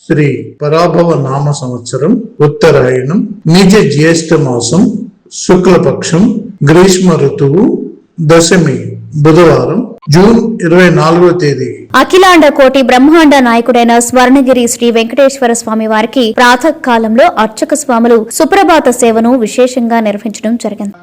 శ్రీ పరాభవ నామ సంవత్సరం ఉత్తరాయణం నిజ జ్యేష్ఠ మాసం శుక్లపక్షం గ్రీష్మ ఋతువు దశమి బుధవారం జూన్ 24వ తేదీ. అఖిలాండ కోటి బ్రహ్మాండ నాయకుడైన స్వర్ణగిరి శ్రీ వెంకటేశ్వర స్వామి వారికి ప్రాతః కాలంలో అర్చక స్వాములు సుప్రభాత సేవను విశేషంగా నిర్వహించడం జరిగింది.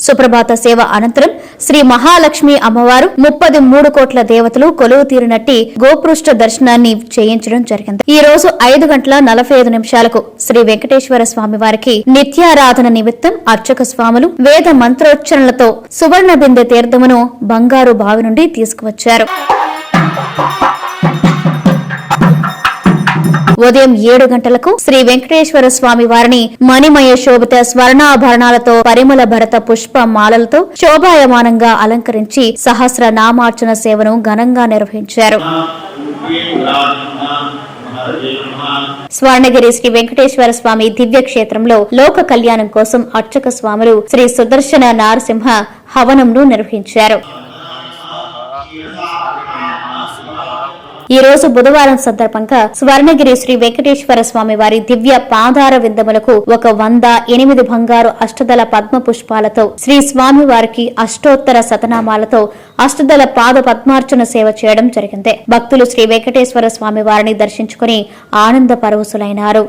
సుప్రభాత సేవ అనంతరం శ్రీ మహాలక్ష్మి అమ్మవారు 33 కోట్ల దేవతలు కొలువు తీరినట్టి గోపృష్ఠ దర్శనాన్ని చేయించడం జరిగింది. ఈ రోజు 5:45 శ్రీ వెంకటేశ్వర స్వామి వారికి నిత్యారాధన నిమిత్తం అర్చక స్వాములు వేద మంత్రోచ్చరణలతో సువర్ణ బిందె తీర్థమును బంగారు బావి నుండి తీసుకువచ్చారు. ఉదయం 7 గంటలకు శ్రీ వెంకటేశ్వర స్వామి వారిని మణిమయ శోభిత స్వర్ణాభరణాలతో పరిమళ భరత పుష్ప మాలలతో శోభాయమానంగా అలంకరించి సహస్ర నామార్చన సేవను ఘనంగా నిర్వహించారు. స్వర్ణగిరి శ్రీ వెంకటేశ్వర స్వామి దివ్య క్షేత్రంలో లోక కళ్యాణం కోసం అర్చక స్వాములు శ్రీ సుదర్శన నారసింహ హవనంను నిర్వహించారు. ఈ రోజు బుధవారం సందర్భంగా స్వర్ణగిరి శ్రీ వెంకటేశ్వర స్వామి వారి దివ్య పాదార విందములకు 108 బంగారు అష్టదళ పద్మ పుష్పాలతో శ్రీ స్వామి వారికి అష్టోత్తర శతనామాలతో అష్టదళ పాద పద్మార్చన సేవ చేయడం జరిగింది. భక్తులు శ్రీ వెంకటేశ్వర స్వామి వారిని దర్శించుకుని ఆనంద పరవశులైనారు.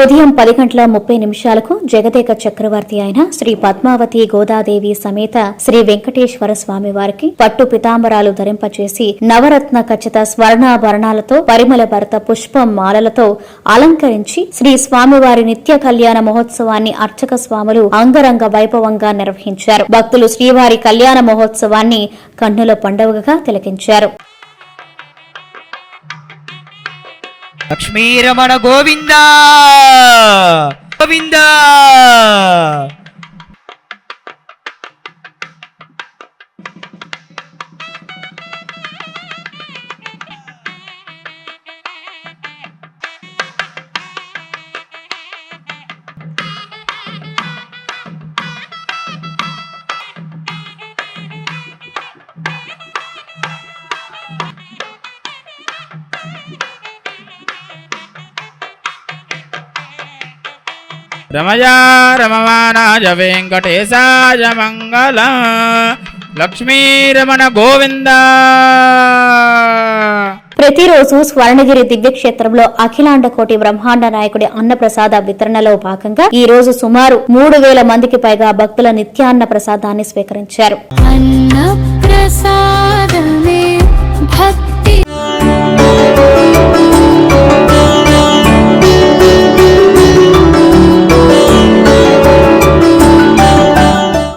ఉదయం 10:30 జగదేక చక్రవర్తి అయిన శ్రీ పద్మావతి గోదాదేవి సమేత శ్రీ వెంకటేశ్వర స్వామి వారికి పట్టు పితాంబరాలు ధరింపచేసి నవరత్న ఖచ్చిత స్వర్ణాభరణాలతో పరిమళ భరత పుష్ప మాలలతో అలంకరించి శ్రీ స్వామివారి నిత్య కళ్యాణ మహోత్సవాన్ని అర్చక స్వాములు అంగరంగ వైభవంగా నిర్వహించారు. భక్తులు శ్రీవారి కళ్యాణ మహోత్సవాన్ని కన్నుల పండుగగా తిలకించారు. లక్ష్మీరమణ గోవింద గోవింద. రమయా రమమానాయ వెంకటేశాయ మంగళ. లక్ష్మీరమణ గోవింద. ప్రతిరోజు స్వర్ణగిరి దివ్యక్షేత్రంలో అఖిలాండ కోటి బ్రహ్మాండ నాయకుడి అన్నప్రసాద వితరణలో భాగంగా ఈ రోజు సుమారు 3000 మందికి పైగా భక్తుల నిత్యాన్న ప్రసాదాన్ని స్వీకరించారు.